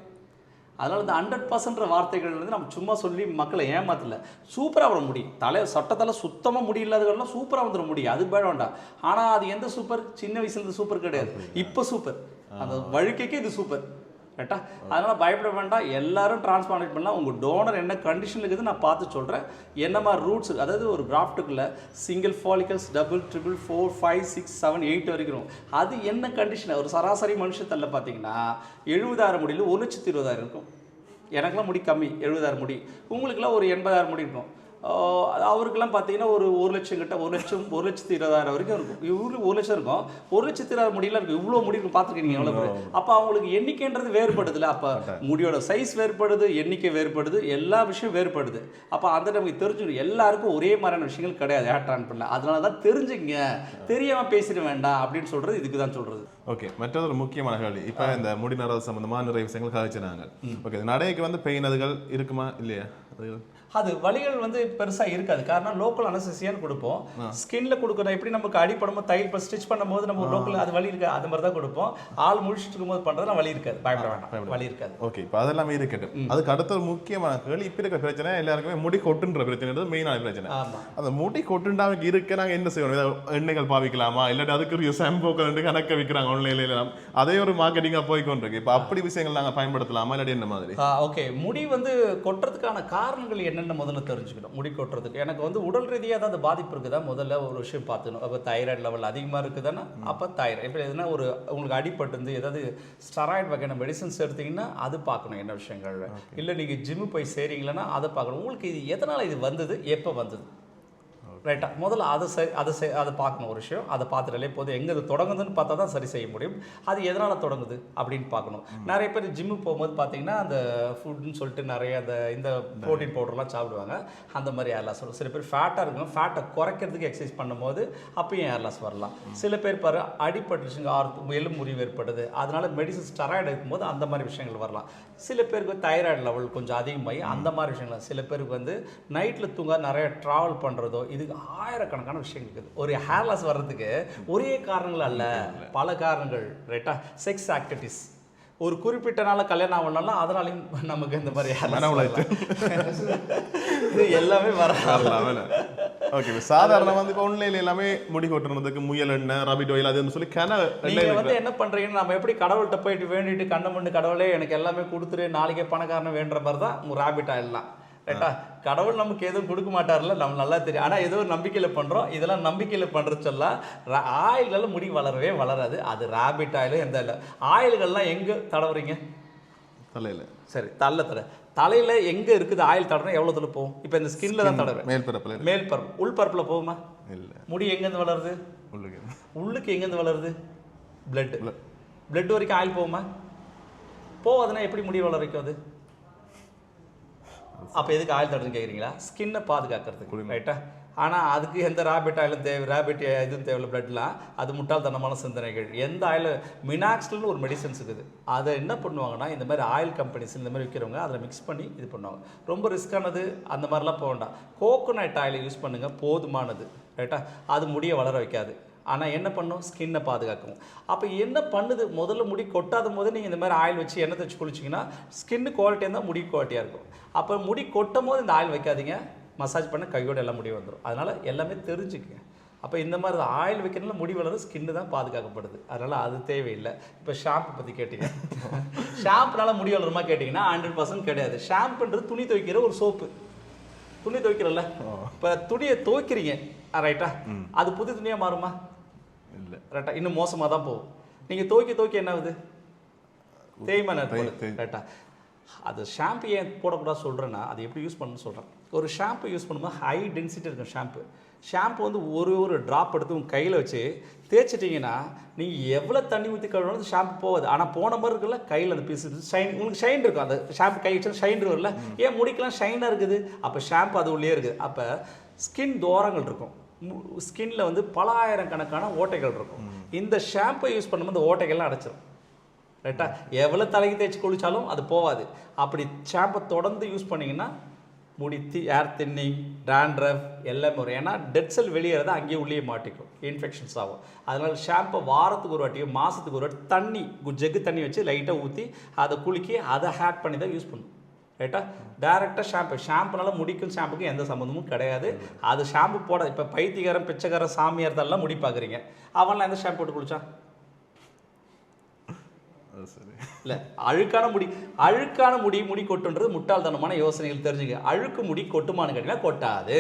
அதனால் இந்த 100% வார்த்தைகள் வந்து நம்ம சும்மா சொல்லி மக்களை ஏமாத்தல, சூப்பராக வர முடியும். சட்டத்தால் சுத்தமாக முடி இல்லாதவர்கள்லாம் சூப்பராக வந்துட முடியும், அது பேட வேண்டாம். ஆனால் அது எந்த சூப்பர்? சின்ன வயசுலேருந்து சூப்பர் கிடையாது, இப்போ சூப்பர், அந்த வழுக்கைக்கு இது சூப்பர், ரைட்டா? அதனால் பயப்பட வேண்டாம், எல்லாரும் டிரான்ஸ்பிளான்ட் பண்ணலாம். உங்கள் டோனர் என்ன கண்டிஷனில் இருக்குது நான் பார்த்து சொல்கிறேன், என்ன மாதிரி ரூட்ஸ், அதாவது ஒரு கிராஃப்ட்டுக்குள்ளே சிங்கிள் ஃபாலிகல்ஸ், டபுள், ட்ரிபிள், 4, 5, 6, 7, 8 வரைக்கும் அது என்ன கண்டிஷனில். ஒரு சராசரி மனுஷத்தில் பார்த்தீங்கன்னா 70,000 முடியில் 1,20,000 இருக்கும். எனக்குலாம் முடி கம்மி, 70,000 முடி, உங்களுக்குலாம் ஒரு 80,000 முடி இருக்கும். அவருக்கெல்லாம் பார்த்தீங்கன்னா ஒரு 1 லட்சம் கிட்ட, 1,20,000 வரைக்கும் இருக்கும். இவருக்கு 1 லட்சம் இருக்கும், 1,20,000 முடியெல்லாம் இருக்கும், இவ்வளோ முடி இருக்கும், பார்த்துருக்கீங்க எவ்வளோ பேர். அப்போ அவங்களுக்கு எண்ணிக்கைன்றது வேறுபடுதுல, அப்போ முடியோட சைஸ் வேறுபடுது, எண்ணிக்கை வேறுபடுது, எல்லா விஷயம் வேறுபடுது. அப்போ அந்த நமக்கு தெரிஞ்சுக்கணும், எல்லாருக்கும் ஒரே மாதிரியான விஷயங்கள் கிடையாது ஹேர் ட்ரான்ஸ்பிளான்ட்ல. அதனால தான் தெரிஞ்சுங்க, தெரியாமல் பேசிட வேண்டாம் அப்படின்னு சொல்கிறது இதுக்கு தான் சொல்கிறது. ஓகே, மற்றது ஒரு முக்கியமான கேள்வி, இப்போ இந்த முடி நரவு சம்பந்தமாக நிறைய விஷயங்கள் கழிச்சுனாங்க. ஓகே, நடைக்கு வந்து பெயின் அதுகள் இருக்குமா இல்லையா? அது வலிகள் வந்து பெருசாக இருக்காது, காரணம் லோக்கல் அனஸ்தீசியான்னு கொடுப்போம். ஸ்கின்ல கொடுக்குறோம், எப்படி நமக்கு அடிப்படும் தையல் ஸ்டிச் பண்ணும்போது நம்ம லோக்கல் அது வலி இருக்காது, அது மாதிரி தான் கொடுப்போம். ஆள் முடிச்சுட்டு இருக்கும்போது பண்ணுறதுனா வலி இருக்காது, பயப்பட வேண்டாம், வலி இருக்காது. ஓகே, இப்போ அதெல்லாமே இருக்கட்டும். அதுக்கு அடுத்த ஒரு முக்கியமான கேள்வி, இப்போ இருக்கிற பிரச்சனை எல்லாருக்குமே முடி கொட்டுன்ற பிரச்சனை மெயினான பிரச்சனை. அந்த முடி கொட்டுண்டாம இருக்க நாங்கள் என்ன செய்யணும்? எண்ணெய்கள் பாவிக்கலாமா, இல்லாட்டி அதுக்கு ஷாம்பூக்கள் கணக்க விற்கிறாங்க ஆன்லைன்ல, அதே ஒரு மார்க்கெட்டிங்காக போய்கொண்டிருக்கு. இப்போ அப்படி விஷயங்கள் நாங்கள் பயன்படுத்தலாமா இல்லாட்டி என்ன மாதிரி? ஓகே, முடி வந்து கொட்டுறதுக்கான காரணங்கள் என்னென்ன முதல்ல தெரிஞ்சுக்கணும். முடி கொட்டுறதுக்கு எனக்கு வந்து உடல் ரீதியாக தான் அந்த பாதிப்பு இருக்குதா, முதல்ல ஒரு விஷயம் பார்த்துக்கணும். அப்போ தைராய்டு லெவல் அதிகமாக இருக்குதுன்னா அப்போ தைராய்டு, இப்போ எதுனா ஒரு உங்களுக்கு அடிபட்டு ஏதாவது ஸ்டெராய்டு வகையான மெடிசன்ஸ் எடுத்தீங்கன்னா அது பார்க்கணும் என்ன விஷயங்கள். இல்லை நீங்கள் ஜிம்மு போய் செய்கிறீங்களன்னா அதை பார்க்கணும். உங்களுக்கு இது எதனால் இது வந்தது, எப்போ வந்தது, ரைட்டா? முதல்ல அதை பார்க்கணும் ஒரு விஷயம். அதை பார்த்துட்டாலே போதும், எங்கே அது தொடங்குதுன்னு பார்த்தா தான் சரி செய்ய முடியும். அது எதனால் தொடங்குது அப்படின்னு பார்க்கணும். நிறைய பேர் ஜிம்முக்கு போகும்போது பார்த்தீங்கன்னா அந்த ஃபுட்னு சொல்லிட்டு நிறைய இந்த ப்ரோட்டீன் பவுடர்லாம் சாப்பிடுவாங்க, அந்த மாதிரி ஏர் லாஸ் வரும். சில பேர் ஃபேட்டாக இருக்கும், ஃபேட்டை குறைக்கிறதுக்கு எக்ஸசைஸ் பண்ணும்போது அப்பயும் ஏர் லாஸ் வரலாம். சில பேர் பாரு அடிபட்டுச்சுங்க, எலும்பு முறிவு ஏற்படுது, அதனால மெடிசன் ஸ்டெராய்டு இருக்கும்போது அந்த மாதிரி விஷயங்கள் வரலாம். சில பேருக்கு தைராய்டு லெவல் கொஞ்சம் அதிகமாகி அந்த மாதிரி விஷயங்கள். சில பேருக்கு வந்து நைட்டில் தூங்க நிறைய ட்ராவல் பண்ணுறதோ, இது ஆயிரக்கணக்கான விஷயங்கள் இருக்குது. ஒரு ஹேர் லாஸ் வர்றதுக்கு ஒரே காரணங்கள் அல்ல, பல காரணங்கள், ரைட்டா? செக்ஸ் ஆக்டிவிட்டிஸ், ஒரு குறிப்பிட்ட நாள் கல்யாணம் ஆகணும்னாலும் அதனாலையும் நமக்கு இந்த மாதிரி ஹேர் லாஸ் எல்லாமே வரலாம். ஓகே சாதாரண வந்து இப்போ ஆன்லைன்ல எல்லாமே முடி கொட்டுறதுக்கு முயல் எண்ணெய் ரபிட் ஆயில் அதுன்னு சொல்லி நீங்க வந்து என்ன பண்றீங்கன்னா நம்ம எப்படி கடவுள்கிட்ட போயிட்டு வேண்டிட்டு கண்ணை மண்ணு கடவுளே எனக்கு எல்லாமே கொடுத்துரு நாளைக்கே பணக்காரன் வேண்டுற மாதிரி தான் ராபிட் ஆயிடலாம் ரைட்டா. கடவுள் நமக்கு எதுவும் கொடுக்க மாட்டார்ல, நம்ம நல்லா தெரியும். ஆனால் ஏதோ ஒரு நம்பிக்கையில் பண்ணுறோம். இதெல்லாம் நம்பிக்கையில் பண்ணுறது சொல்ல ஆயில்கள் முடி வளரவே வளராது. அது ராபிட் ஆயிலும் எந்த இல்லை. ஆயில்கள்லாம் எங்கே தடவுறீங்க? தலையில். சரி, தலையில் எங்கே இருக்குது ஆயில் தடவை எவ்வளோ தூரம் போகும்? இப்போ இந்த ஸ்கின்ல தான் தடவை. மேல் பரப்பு. உள் பரப்பில் போகுமா? இல்லை. முடி எங்கேருந்து வளருது? உள்ளுக்கு எங்கேருந்து வளருது? பிளட் வரைக்கும் ஆயில் போகுமா? போகாதுன்னா எப்படி முடி வளர வைக்கும் அது? அப்போ எதுக்கு ஆயில் தடவைன்னு கேட்குறீங்களா? ஸ்கின்னை பாதுகாக்கிறதுக்கு, ரைட்டா. ஆனால் அதுக்கு எந்த ராபிட் ஆயிலும் தேவை, ராபிட் இதுவும் தேவையில்ல. பிளட்லாம் அது முட்டாள்தனமான சிந்தனைகள். எந்த ஆயில் மினாக்ஸ்லன்னு ஒரு மெடிசன்ஸ் இருக்குது. அதை என்ன பண்ணுவாங்கன்னா இந்த மாதிரி ஆயில் கம்பெனிஸ் இந்த மாதிரி விற்கிறவங்க அதில் மிக்ஸ் பண்ணி இது பண்ணுவாங்க. ரொம்ப ரிஸ்க்கானது, அந்த மாதிரிலாம் போக வேண்டாம். கோகோனட் ஆயில் யூஸ் பண்ணுங்கள், போதுமானது, ரைட்டா. அது முடியை வளர வைக்காது, ஆனால் என்ன பண்ணும்? ஸ்கின்னை பாதுகாக்கும். அப்போ என்ன பண்ணுது? முதல்ல முடி கொட்டாத போது நீங்கள் இந்த மாதிரி ஆயில் வச்சு எண்ணெய் தேய்ச்சி குளிச்சிங்கன்னா ஸ்கின்னு குவாலிட்டியாக இருந்தால் முடி குவாலிட்டியாக இருக்கும். அப்போ முடி கொட்டும் போது இந்த ஆயில் வைக்காதீங்க, மசாஜ் பண்ண கையோடு எல்லாம் முடி வந்துடும். அதனால் எல்லாமே தெரிஞ்சுக்குங்க. அப்போ இந்த மாதிரி ஆயில் வைக்கிறதுனால முடி வளர ஸ்கின்னு தான் பாதுகாக்கப்படுது. அதனால் அது தேவையில்லை. இப்போ ஷாம்பு பற்றி கேட்டிங்க. ஷாம்புனால முடி வளருமா கேட்டிங்கன்னா 100% கிடையாது. ஷாம்புன்றது துணி துவைக்கிற ஒரு சோப்பு. துணி துவைக்கிறல்ல, இப்போ துணியை துவைக்கிறீங்க, ரைட்டா, அது புது துணியாக மாறுமா? இல்லை, ரைட்டா, இன்னும் மோசமாக தான் போகும். நீங்கள் துவைக்க என்ன ஆகுது? தேய்மான ஏற்படுது, ரைட்டா. அது ஷாம்பு ஏன் போடக்கூடாது சொல்கிறேன்னா, அது எப்படி யூஸ் பண்ணணும்னு சொல்கிறேன். ஒரு ஷாம்பு யூஸ் பண்ணும்போது ஹை டென்சிட்டி இருக்கும் ஷாம்பு வந்து ஒரு ட்ராப் எடுத்து உங்கள் கையில் வச்சு தேய்ச்சிட்டிங்கன்னா நீங்கள் எவ்வளோ தண்ணி ஊற்றி கழுவினாலும் ஷாம்பு போகாது. ஆனால் போன மாதிரி இருக்குல்ல, கையில் அந்த பீஸ் ஷைன், உங்களுக்கு ஷைன் இருக்கும். அந்த ஷாம்பு கை வச்சு ஷைன் இருக்கும்ல, ஏன் முடிக்கலாம் ஷைனாக இருக்குது? அப்போ ஷாம்பு அது உள்ளே இருக்குது. அப்போ ஸ்கின் தோரங்கள் இருக்கும், ஸ்கின்ல வந்து பல ஆயிரக்கணக்கான ஓட்டைகள் இருக்கும். இந்த ஷாம்பை யூஸ் பண்ணும்போது இந்த ஓட்டைகள்லாம் அடைச்சிடும், ரைட்டா. எவ்வளோ தலைக்கு தேய்ச்சி குளிச்சாலும் அது போகாது. அப்படி ஷாம்பை தொடர்ந்து யூஸ் பண்ணிங்கன்னா முடி ஏர் தின்னிங், டாண்ட்ரஃப் எல்லாமே வரும். ஏன்னா டெட் செல் வெளியேறதை அங்கேயே உள்ளே மாட்டிக்கும், இன்ஃபெக்ஷன்ஸ் ஆகும். அதனால் ஷாம்பை வாரத்துக்கு ஒரு வாட்டியும் மாதத்துக்கு ஒரு வாட்டி தண்ணி ஜெக்கு தண்ணி வச்சு லைட்டாக ஊற்றி அதை குலுக்கி அதை ஹேட் பண்ணி தான் யூஸ் பண்ணும், ரைட்டா. டேரெக்டாக ஷாம்புனால முடிக்கும் ஷாம்புக்கும் எந்த சம்மந்தமும் கிடையாது. அது ஷாம்பு போட இப்போ பைத்தியக்காரன் பிச்சைக்காரன் சாமியார் தான் முடி பார்க்குறீங்க, அவன்லாம் எந்த ஷாம்பு போட்டு குளிச்சான்? இல்லை, அழுக்கான முடி கொட்டுன்றது முட்டாள்தனமான யோசனைகள். தெரிஞ்சுங்க. அழுக்கு முடி கொட்டுமான்னு கேட்டிங்கன்னா கொட்டாது.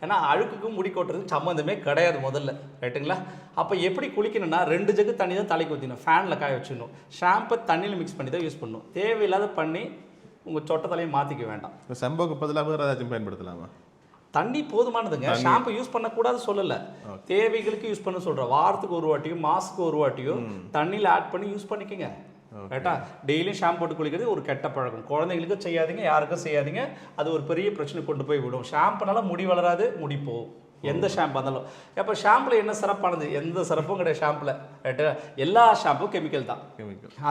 ஏன்னா அழுக்குக்கும் முடி கொட்டுறதுக்கு சம்மந்தமே கிடையாது முதல்ல, ரைட்டுங்களா. அப்போ எப்படி குளிக்கணும்னா 2 ஜக்கு தண்ணி தான் தலைக்கு ஊற்றிக்கணும், ஃபேனில் காய வச்சுக்கணும். ஷாம்பை தண்ணியில் மிக்ஸ் பண்ணி தான் யூஸ் பண்ணணும். தேவையில்லாத பண்ணி உங்கள் சொட்ட தலையை மாற்றிக்க வேண்டாம். ஷாம்புக்கு பதிலாக வேறு ஏதாச்சும் பயன்படுத்தலாமா? தண்ணி போதுமானதுங்க. ஷாம்பு யூஸ் பண்ணக்கூடாது சொல்லலை, தேவைகளுக்கு யூஸ் பண்ண சொல்கிறேன். வாரத்துக்கு ஒரு வாட்டியும் மாதத்துக்கு ஒரு வாட்டியும் தண்ணியில் ஆட் பண்ணி யூஸ் பண்ணிக்கோங்க, ரைட்டா. டெய்லியும் ஷாம்பு போட்டு குளிக்கிறது ஒரு கெட்ட பழக்கம். குழந்தைங்களுக்கும் செய்யாதீங்க, யாருக்கும் செய்யாதீங்க. அது ஒரு பெரிய பிரச்சனை கொண்டு போய் விடும். ஷாம்புனால முடி வளராது, முடி போகும். எந்த ஷாம்பு இருந்தாலும். அப்போ ஷாம்பில் என்ன சிறப்பானது? எந்த சிறப்பும் கிடையாது ஷாம்பில், ரைட்டா. எல்லா ஷாம்பும் கெமிக்கல் தான்.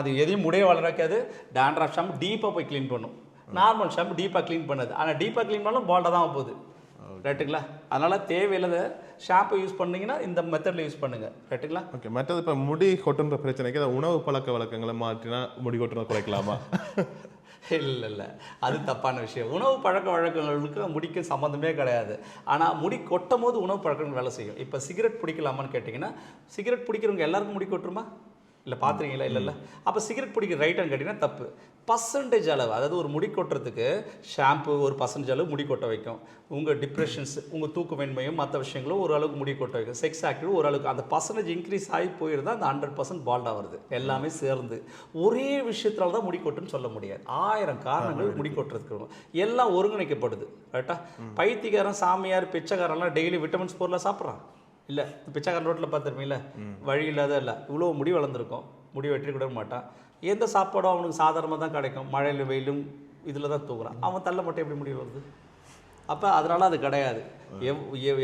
அது எதையும் முடிய வளர வைக்காது. டாண்ட்ரஃப் ஷாம்பு டீப்பாக போய் க்ளீன் பண்ணும். நார்மல் ஷாம்பு டீப்பாக க்ளீன் பண்ணது. ஆனால் டீப்பாக க்ளீன் பண்ணாலும் பால்டாக தான் போகுது, ரைட்டுங்களா. அதனால் தேவையில்லாத ஷாம்பு யூஸ் பண்ணிங்கன்னா இந்த மெத்தடில் யூஸ் பண்ணுங்கள், ரைட்டுங்களா. ஓகே. மற்றது இப்போ முடி கொட்டுன்ற பிரச்சனைக்கு அதை உணவு பழக்க வழக்கங்களை மாற்றினா முடி கொட்டுறதை குறைக்கலாமா? இல்லை, அது தப்பான விஷயம். உணவு பழக்க வழக்கங்களுக்கு முடிக்க சம்மந்தமே கிடையாது. ஆனால் முடி கொட்டும் போது உணவு பழக்கங்கள் வேலை செய்யும். இப்போ சிகரெட் பிடிக்கலாமான்னு கேட்டிங்கன்னா, சிகரெட் பிடிக்கிறவங்க எல்லாருக்கும் முடி கொட்டுருமா? இல்லை, பார்த்துறீங்களா? இல்லை. அப்போ சிகரெட் பிடிக்கிற ரைட்டான்னு கேட்டிங்கன்னா தப்பு. பர்சன்டேஜ் அளவு, அதாவது ஒரு முடி கொட்டுறதுக்கு ஷாம்பு ஒரு பர்சன்டேஜ் அளவு முடி கொட்ட வைக்கும். உங்கள் டிப்ரெஷன்ஸ், உங்கள் தூக்கமின்மையும் மற்ற விஷயங்களும் ஓரளவுக்கு முடி கொட்ட வைக்கும். செக்ஸ் ஆக்டிவ் ஓரளவுக்கு அந்த பர்சன்டேஜ் இன்க்ரீஸ் ஆகி போயிருந்தால் அந்த 100% பால்டாக வருது. எல்லாமே சேர்ந்து ஒரே விஷயத்தால் தான் முடி கொட்டுன்னு சொல்ல முடியாது. 1000 காரணங்கள் முடி கொட்டுறதுக்கு எல்லாம் ஒருங்கிணைக்கப்படுது, ரைட்டா. பைத்தியக்காரன் சாமியார் பிச்சைக்காரெல்லாம் டெய்லி விட்டமின்ஸ் பொருளாக சாப்பிட்றான். இல்லை, பிச்சைக்காரன் ரோட்டில் பார்த்துருப்பீங்களா, வழி இல்லாத இல்லை, இவ்வளோ முடி வளர்ந்துருக்கும், முடி வெட்டி கூட மாட்டான். எந்த சாப்பாடும் அவனுக்கு சாதாரணமாக தான் கிடைக்கும், மழையில் வெயிலும் இதில் தான் தூங்குறான். அவன் தள்ள மட்டும் எப்படி முடி வருது? அப்போ அதனால் அது கிடையாது.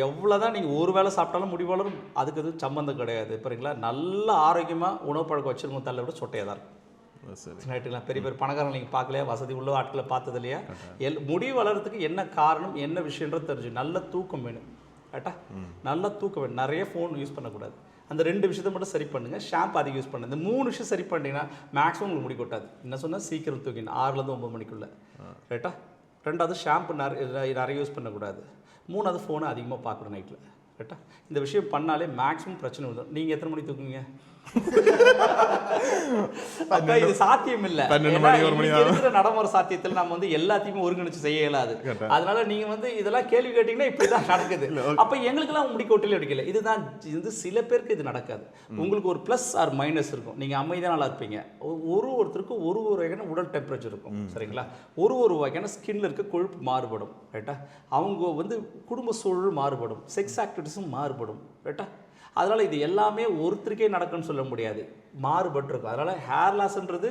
எவ்வளோ தான் நீங்கள் ஒரு வேளை சாப்பிட்டாலும் முடி வளரும், அதுக்கு எதுவும் சம்மந்தம் கிடையாது. சரிங்களா. நல்ல ஆரோக்கியமாக உணவு பழக்கம் வச்சுருங்க, தள்ள விட சொட்டையாக தான் இருக்கும், ரைட்டுங்களா. பெரிய பெரிய பணக்காரங்க நீங்கள் பார்க்கலையா, வசதி உள்ள ஆட்களை பார்த்தது இல்லையா? முடி வளர்கிறதுக்கு என்ன காரணம், என்ன விஷயன்றது தெரிஞ்சு. நல்ல தூக்கம் வேணும், ரைட்டா. நல்ல தூக்கம் வேணும். நிறைய ஃபோன் யூஸ் பண்ணக்கூடாது. அந்த 2 விஷயத்தை மட்டும் சரி பண்ணுங்கள். ஷாம்பு அதிகம் யூஸ் பண்ணுங்க. இந்த 3 விஷயம் சரி பண்ணிட்டீங்கன்னா மேக்ஸிமம் உங்களுக்கு முடி கொட்டாது. என்ன சொன்னால் சீக்கிரம் தூக்கிடணும், 6லேருந்து 9 மணிக்குள்ளே, ரைட்டா. 2வது ஷாம்பு நிறைய யூஸ் பண்ணக்கூடாது. மூணாவது ஃபோனை அதிகமாக பார்க்கணும் நைட்டில். கரெக்டாக இந்த விஷயம் பண்ணாலே மேக்ஸிமம் பிரச்சனை வந்துடும். நீங்கள் எத்தனை மணிக்கு தூக்குவீங்க? அப்ப இது சாத்தியம் இல்ல. இருக்கிற நடைமுறை சாத்தியத்தில் நம்ம வந்து எல்லாத்தையுமே ஒருங்கிணைச்சு செய்ய இயலாது. அதனால நீங்க வந்து இதெல்லாம் கேள்வி கேட்டீங்கன்னா இப்படிதான் நடக்குது. அப்ப எங்களுக்கு எல்லாம் முடி கொட்டில அடிக்கல. இதுதான் இது சில பேருக்கு இது நடக்காது. உங்களுக்கு ஒரு பிளஸ் ஆர் மைனஸ் இருக்கும். நீங்க அமைதியா இருப்பீங்க. ஒருத்தருக்கு ஒரு வகையான உடல் டெம்பரேச்சர் இருக்கும். சரிங்களா? ஒரு வகையான ஸ்கின்ல இருக்க கொழுப்பு மாறுபடும். ரைட்டா? அவங்க வந்து குடும்ப சூழல் மாறுபடும், செக்ஸ் ஆக்டிவிட்டிஸும் மாறுபடும். ரைட்டா? அதனால் இது எல்லாமே ஒருத்தருக்கே நடக்குன்னு சொல்ல முடியாது, மாறுபட்டிருக்கும். அதனால் ஹேர் லாஸ்ன்றது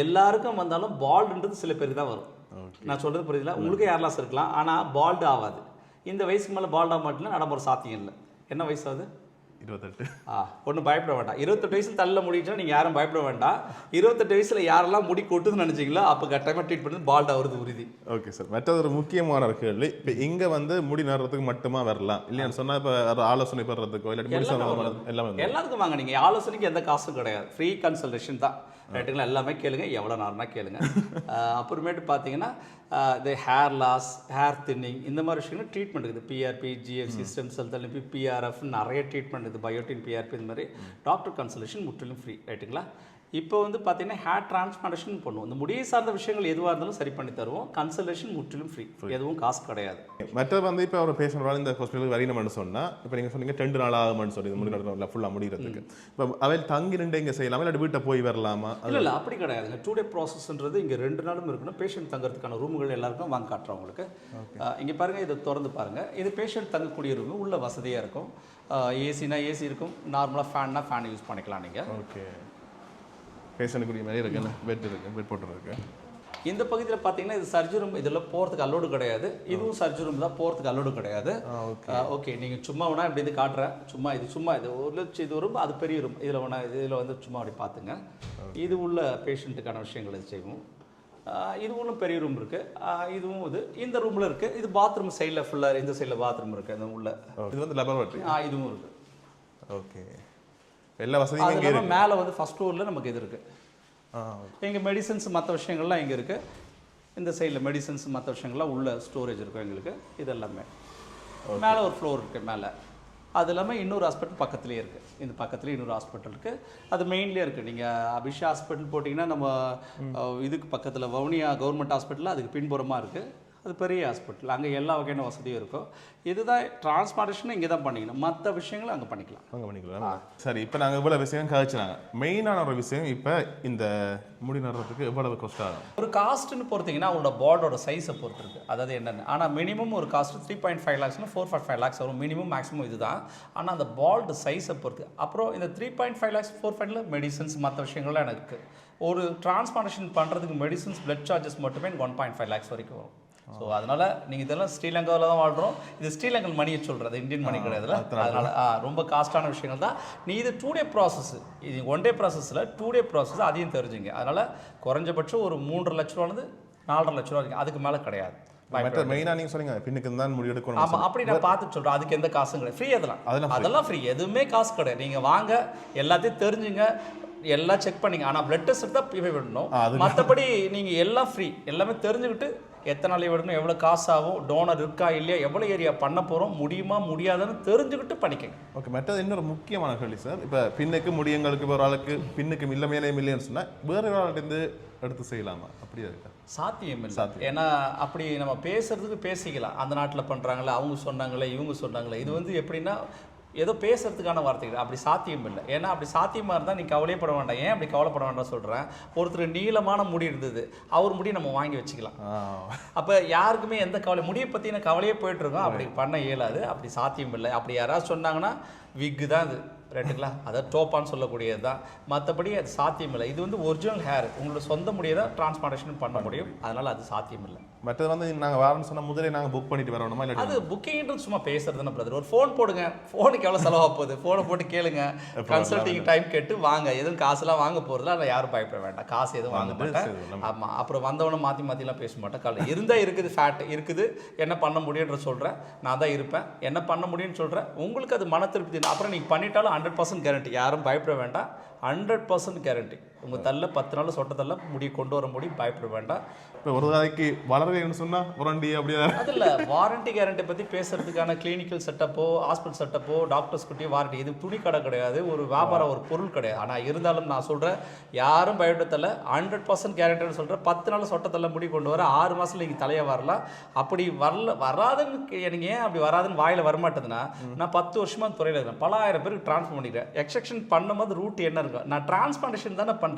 எல்லாருக்கும் வந்தாலும் பால்டுன்றது சில பேருக்கு தான் வரும். நான் சொல்கிறது புரியுதுல? உங்களுக்கு ஹேர் லாஸ் இருக்கலாம், ஆனால் பால்டு ஆகாது. இந்த வயசுக்கு மேலே பால்டு ஆக மாட்டேன்னா நடைமுறை சாத்தியம் இல்லை. என்ன வயசு ஆகுது? 28. ஒன்றும் பயப்பட வேண்டாம். 28 வயசில் தள்ள முடிச்சுன்னா நீங்கள் யாரும் பயப்பட வேண்டாம். 28 வயசில் யாரெல்லாம் முடி கொட்டுதுன்னு நினச்சிங்களோ அப்போ கட்டாயமாக ட்ரீட் பண்ணி பால்ட் ஆகுறது உறுதி. Okay sir. மற்றது ஒரு முக்கியமான கேள்வி, இப்போ இங்கே வந்து முடி நடுறதுக்கு மட்டுமா வரலாம் இல்லைன்னு சொன்னால் இப்போ ஆலோசனை பெறதுக்கோ இல்லை முடி எல்லாமே எல்லாருக்கும் வாங்க. நீங்கள் ஆலோசனைக்கு எந்த காசும் கிடையாது, ஃப்ரீ கன்சல்டேஷன் தான். ரைட்டுங்களா? எல்லாமே கேளுங்க, எவ்வளோ நேரம்னா கேளுங்க. அப்புறமேட்டு பார்த்தீங்கன்னா இந்த ஹேர் லாஸ், ஹேர் தின்னிங், இந்த மாதிரி விஷயங்கள் ட்ரீட்மெண்ட் இருக்குது. PRP, GFC, stem cell therapy, PRF, நிறைய ட்ரீட்மெண்ட் இருக்குது. பயோட்டின், பிஆர்பி, இந்த மாதிரி டாக்டர் கன்சல்டேஷன் முற்றிலும் ஃப்ரீ. ரைட்டுங்களா? இப்போ வந்து பார்த்தீங்கன்னா ஹேர் டிரான்ஸ்பிளான்டேஷன் பண்ணுவோம். இந்த முடியை சார்ந்த விஷயங்கள் எதுவாக இருந்தாலும் சரி பண்ணி தருவோம். கன்சல்டேஷன் முற்றிலும் ஃப்ரீ, எதுவும் காசு கிடையாது. மற்ற வந்து இப்போ ஒரு பேஷண்ட் இந்த ஹாஸ்பிட்டலுக்கு வரணும்னு சொன்னால், இப்போ நீங்கள் சொன்னீங்க 2 நாள் ஆகும்னு சொல்லி முடி நடக்கும் ஃபுல்லாக முடிகிறதுக்கு. இப்போ அவையில் தங்கி நின்று இங்கே செய்யலாமா இல்லை வீட்டை போய் வரலாமா? இல்லை அப்படி கிடையாதுங்க. 2 டே ப்ராசஸ்ன்றது இங்கே 2 நாளும் இருக்கணும். பேஷண்ட் தங்குறதுக்கான ரூமுகள் எல்லாருக்கும் வாங்க காட்டுறோம் உங்களுக்கு. இங்கே பாருங்கள், இதை திறந்து பாருங்கள். இது பேஷண்ட் தங்கக்கூடிய ரூமு, உள்ள வசதியாக இருக்கும். ஏசினா ஏசி இருக்கும், நார்மலாக ஃபேன்னா ஃபேன் யூஸ் பண்ணிக்கலாம் நீங்கள். ஓகே. பேஷண்ட்டுக்குரிய மாதிரி இருக்குன்னு பெட் இருக்குது, பெட் போட்டுருக்கு. இந்த பகுதியில் பார்த்தீங்கன்னா இது சர்ஜரி ரூம். இதில் போகிறதுக்கு அலோடு கிடையாது. இதுவும் சர்ஜரி ரூம் தான், போகிறதுக்கு அலோடு கிடையாது. ஓகே, நீங்கள் சும்மா வேணா இப்படி இது காட்டுறேன். சும்மா இது ஒரு இது ரூம், அது பெரிய ரூம். இதில் வந்து சும்மா அப்படி பார்த்துங்க. இது உள்ள பேஷண்ட்டுக்கான விஷயங்கள் இது செய்வோம். இது ஒன்றும் பெரிய ரூம் இருக்குது. இதுவும் இந்த ரூமில் இருக்குது. இது பாத்ரூம் சைடில் ஃபுல்லாக, இந்த சைடில் பாத்ரூம் இருக்குது. அந்த உள்ள இது வந்து லெபரட்டரி. இதுவும் இருக்குது. ஓகே, எல்லா வசதியும் மேலே வந்து ஃபர்ஸ்ட் ஃப்ளோரில் நமக்கு இது இருக்குது. இங்கே மெடிசன்ஸ் மற்ற விஷயங்கள்லாம் இங்கே இருக்குது. இந்த சைடில் மெடிசன்ஸ் மற்ற விஷயங்கள்லாம் உள்ள ஸ்டோரேஜ் இருக்கும் எங்களுக்கு. இது எல்லாமே மேலே ஒரு ஃப்ளோர் இருக்குது மேலே. அது இல்லாமல் இன்னொரு ஹாஸ்பிட்டல் பக்கத்துலேயே இருக்குது. இந்த பக்கத்துலேயே இன்னொரு ஹாஸ்பிட்டல் இருக்குது. அது மெயின்லேயே இருக்குது. நீங்கள் அபிஷா ஹாஸ்பிட்டல் போட்டிங்கன்னா நம்ம இதுக்கு பக்கத்தில் வவுனியா கவர்மெண்ட் ஹாஸ்பிட்டலில் அதுக்கு பின்புறமாக இருக்குது. அது பெரிய ஹாஸ்பிட்டல், அங்கே எல்லா வகையான வசதியும் இருக்கும். இதுதான் டிரான்ஸ்பிளான்டேஷன் இங்கே தான் பண்ணிக்கணும், மற்ற விஷயங்களும் அங்கே பண்ணிக்கலாம். சரி, இப்போ நாங்கள் இவ்வளோ விஷயம் கழிச்சுனாங்க. மெயினான ஒரு விஷயம், இப்போ இந்த முடி நடுறதுக்கு எவ்வளவு காஸ்ட் ஆகும்? ஒரு காஸ்ட்னு பொறுத்தீங்கன்னா உங்களோட பாடோட சைஸை பொறுத்து இருக்குது. அதாவது என்னென்னு, ஆனால் மினிமம் ஒரு காஸ்ட் 3.5 lakhsனா 4.5 lakhs வரும். மினிமம் மேக்ஸிமம் இதுதான். ஆனால் அந்த பால்டு சைஸை பொறுத்து. அப்புறம் இந்த 3.5 lakhs 4.5 மெடிசன்ஸ் மற்ற விஷயங்கள்லாம் எனக்கு இருக்குது. ஒரு டிரான்ஸ்பிளான்டேஷன் பண்ணுறதுக்கு மெடிசன்ஸ் பிளட் சார்ஜஸ் மட்டுமே 1.5 lakhs வரைக்கும் வரும். ஸோ அதனால் நீங்கள் இதெல்லாம் ஸ்ரீலங்காவில் தான் வாழ்கிறோம். இது ஸ்ரீலங்கன் மணியை சொல்கிறது, இந்தியன் மணி கிடையாதுல. அதனால் ரொம்ப காஸ்ட்டான விஷயங்கள் தான். நீ இது 2 day ப்ராசஸ், இது 1 day ப்ராசஸில் 2 day ப்ராசஸ், அதையும் தெரிஞ்சுங்க. அதனால் குறைஞ்சபட்சம் ஒரு 3.5 லட்ச ரூபானது 4.5 லட்ச ரூபா இருக்குது. அதுக்கு மேலே கிடையாது. மெயினாக நீங்கள் சொன்னீங்க பின்னுக்கு தான் முடி எடுக்கணும். ஆமாம், அப்படி நான் பார்த்துட்டு சொல்கிறேன். அதுக்கு எந்த காசும் கிடையாது, ஃப்ரீ. அதெல்லாம் ஃப்ரீ, எதுவுமே காசு கிடையாது. நீங்கள் வாங்க, எல்லாத்தையும் தெரிஞ்சுங்க, எல்லாம் செக் பண்ணிங்க. ஆனால் பிளட் டெஸ்ட் தான் பே பண்ணணும். மற்றபடி நீங்கள் எல்லாம் ஃப்ரீ. எல்லாமே தெரிஞ்சுக்கிட்டு எத்தனை நாள் எடுக்கணும், எவ்வளோ காசு ஆகும், டோனர் இருக்கா இல்லையா, எவ்வளோ ஏரியா பண்ண போகிறோம், முடியுமா முடியாதுன்னு தெரிஞ்சுக்கிட்டு பண்ணிக்கங்க. ஓகே. மற்றது இன்னொரு முக்கியமான கேள்வி சார், இப்போ பின்னுக்கு முடியங்களுக்கு ஒரு ஆளுக்கு பின்னுக்கு மில்ல மேலே மில்லைன்னு சொன்னால் வேறு ஒரு ஆள்கிட்ட எடுத்து செய்யலாமா? அப்படியே இருக்கா? சாத்தியம் இல்லை. ஏன்னா அப்படி நம்ம பேசுறதுக்கு பேசிக்கலாம். அந்த நாட்டில் பண்ணுறாங்களே, அவங்க சொன்னாங்களே, இவங்க சொன்னாங்களே. இது வந்து எப்படின்னா ஏதோ பேசுறதுக்கான வார்த்தைகள். அப்படி சாத்தியம் இல்லை. ஏன்னா அப்படி சாத்தியமாக இருந்தால் நீ கவலையப்பட வேண்டாம். ஏன் அப்படி கவலைப்பட வேண்டாம் சொல்கிறேன். ஒருத்தர் நீளமான முடி இருந்தது, அவர் முடி நம்ம வாங்கி வச்சுக்கலாம். அப்போ யாருக்குமே எந்த கவலை, முடியை பற்றின கவலையே போயிட்டுருக்கோம். அப்படி பண்ண இயலாது, அப்படி சாத்தியம் இல்லை. அப்படி யாராவது சொன்னாங்கன்னா விக்கு தான் அது, ரைட்டுங்களா? அதை டோப்பான்னு சொல்லக்கூடியது தான். மற்றபடி அது சாத்தியம் இல்லை. இது வந்து ஒரிஜினல் ஹேர், உங்களோட சொந்த முடியை தான் டிரான்ஸ்பிளான்டேஷன் பண்ண முடியும். அதனால் அது சாத்தியம் இல்லை. மற்றது வந்து நாங்கள் வரணும்னு சொன்னால் முதலே நாங்கள் புக் பண்ணிட்டு வரணுமா? இல்லை அது புக்கிங்ன்றது சும்மா பேசுறதுன்னு பிரதர். ஒரு ஃபோன் போடுங்க, ஃபோனுக்கு எவ்வளோ செலவாக போகுது, ஃபோனை போட்டு கேளுங்க, கன்சல்டிங் டைம் கேட்டு வாங்க. எதுவும் காசுலாம் வாங்க போகிறதுல அதில் யாரும் பயப்பட வேண்டாம். காசு எதுவும் வாங்க மாட்டேன். ஆமாம், அப்புறம் வந்தவனை மாற்றிலாம் பேச மாட்டேன். காலையில் இருந்தால் இருக்குது, ஃபேட் இருக்குது, என்ன பண்ண முடியுன்ற சொல்கிறேன். நான் தான் இருப்பேன், என்ன பண்ண முடியும்னு சொல்கிறேன். உங்களுக்கு அது மன திருப்தி. அப்புறம் நீங்கள் பண்ணிட்டாலும் 100% கேரண்டி. யாரும் பயப்பட வேண்டாம். 100% கேரண்டி. உங்கள் தள்ள 10 நாள் சொட்ட தள்ள முடி கொண்டு வர முடியும், பயப்பட வேண்டாம். இப்போ ஒரு நாளைக்கு வளரவேன்னு சொன்னால் வாரண்டி அப்படியே அதில் வாரண்டி கேரண்டி பற்றி பேசுறதுக்கான கிளினிக்கல் செட்டப்போ ஹாஸ்பிட்டல் செட்டப்போ டாக்டர்ஸ் கிட்டே வாரண்டி. இது துணி கடை கிடையாது, ஒரு வியாபாரம், ஒரு பொருள் கிடையாது. ஆனால் இருந்தாலும் நான் சொல்கிறேன், யாரும் பயப்படத்தல 100% கேரண்டின்னு சொல்கிறேன். 10 நாள் சொட்டத்தள்ள முடி கொண்டு வர 6 மாதத்தில் நீங்கள் தலையை வரலாம். அப்படி வராதுன்னு எனக்கு ஏன் அப்படி வராதுன்னு வாயில் வரமாட்டேதுன்னா, நான் 10 வருஷமாக துறையில் இருக்கேன், பல ஆயிரம் பேருக்கு ட்ரான்ஸ்ஃபர் பண்ணிக்கிறேன். எக்ஸெக்ஷன் பண்ணும்போது ரூட் என்ன இருக்கும், நான் டிரான்ஸ்பிளான்டேஷன் தானே பண்ணுறேன்,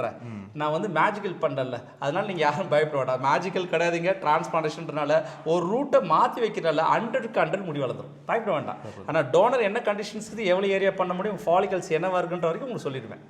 நான் வந்து மேஜிக்கல் பண்ணல. அதனால நீங்கள் யாரும் பயப்பட வேண்டாம். மேஜிக்கல் கிடையாதுங்க, டிரான்ஸ்பிளான்டேஷன்றனால ஒரு ரூட்டை மாற்றி வைக்கிறனால 100க்கு 100 முடி வளர்ந்துடும், பயப்பட வேண்டாம். ஆனால் டோனர் என்ன கண்டிஷன்ஸ்க்கு எவ்வளோ ஏரியா பண்ண முடியும், ஃபாலிகல்ஸ் என்னவா இருக்குன்ற வரைக்கும் உங்களுக்கு சொல்லிடுவேன்.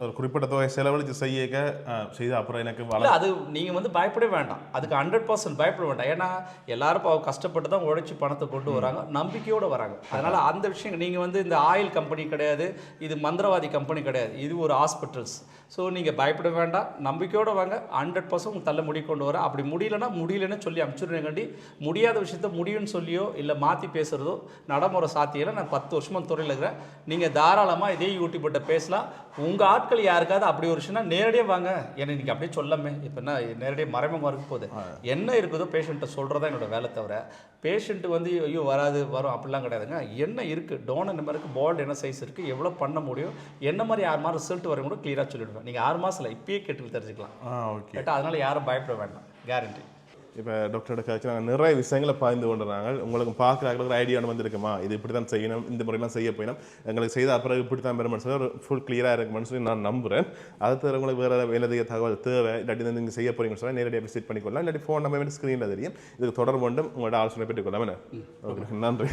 ஒரு குறிப்பிட்ட தொகை செலவழித்து செய்த அப்புறம் எனக்கு அது நீங்கள் வந்து பயப்படவே வேண்டாம், அதுக்கு 100% பயப்பட வேண்டாம். ஏன்னா எல்லாரும் கஷ்டப்பட்டு தான் உழைச்சி பணத்தை கொண்டு வராங்க, நம்பிக்கையோடு வராங்க. அதனால் அந்த விஷயம் நீங்கள் வந்து இந்த ஆயில் கம்பெனி கிடையாது, இது மந்திரவாதி கம்பெனி கிடையாது, இது ஒரு ஹாஸ்பிட்டல்ஸ். ஸோ நீங்கள் பயப்பட வேண்டாம், நம்பிக்கையோடு வாங்க. 100% உங்களுக்கு தள்ள முடி கொண்டு வர. அப்படி முடியலன்னு சொல்லி அனுப்பிச்சுடுறேங்காண்டி முடியாத விஷயத்த முடியும்னு சொல்லியோ இல்லை மாற்றி பேசுகிறதோ நடைமுறை சாத்தியில் நான் 10 வருஷமாக துறையில் இருக்கிறேன். நீங்கள் தாராளமாக இதே யூடியூப்கிட்ட பேசலாம். உங்கள் ஆட்கள் யாருக்காவது அப்படி ஒரு விஷயம்னா நேரடியாக வாங்க. ஏன்னா இன்றைக்கி அப்படியே சொல்லாமே, இப்போ என்ன நேரடியாக மறைமுகமாக இருக்க போகுது, என்ன இருக்குதோ பேஷண்ட்டை சொல்கிறதா என்னோட வேலை. தவிர பேஷண்ட்டு வந்து ஐயோ வராது வரும் அப்படிலாம் கிடையாதுங்க. என்ன இருக்குது, டோனர் என்ன மாதிரி இருக்குது, பால்டு என்ன சைஸ் இருக்குது, எவ்வளோ பண்ண முடியும், என்ன மாதிரி 6 மாதம் ரிசல்ட் வரையும் கூட கிளியராக சொல்லிவிடுவேன். நீங்கள் 6 மாதத்தில் இப்பயே கேட்டு தெரிஞ்சுக்கலாம். ஓகே, கேட்டால் அதனால் யாரும் பயப்பட வேண்டாம், கேரண்டி. இப்போ டாக்டரோட கழிச்சு நாங்கள் நிறைய விஷயங்களை பாய்ந்து கொண்டுறாங்க. உங்களுக்கு பார்க்குறாங்க ஒரு ஐடியா வந்துருக்குமா, இது இப்படி தான் செய்யணும், இந்த முறையெல்லாம் செய்ய போயிடும், எங்களுக்கு செய்த அப்புறம் இப்படி தான் பெருமான்னு சொல்லி ஒரு ஃபுல் கிளியராக இருக்குமான்னு சொல்லி நான் நம்புகிறேன். அதை தவிர உங்களுக்கு வேறு வேலைய தகவல் தேவை, இல்லாட்டி நீங்கள் செய்ய போகிறீங்கன்னு சொல்லி நேரடியாக விசிட் பண்ணிக்கொள்ளலாம். இல்லாட்டி ஃபோன் நம்பர் ஸ்க்ரீனில் தெரியும், இதுக்கு தொடர்பு கொண்டு உங்களோட ஆலோசனை பெற்றுக்கொள்ளலாம். ஓகே, நன்றி.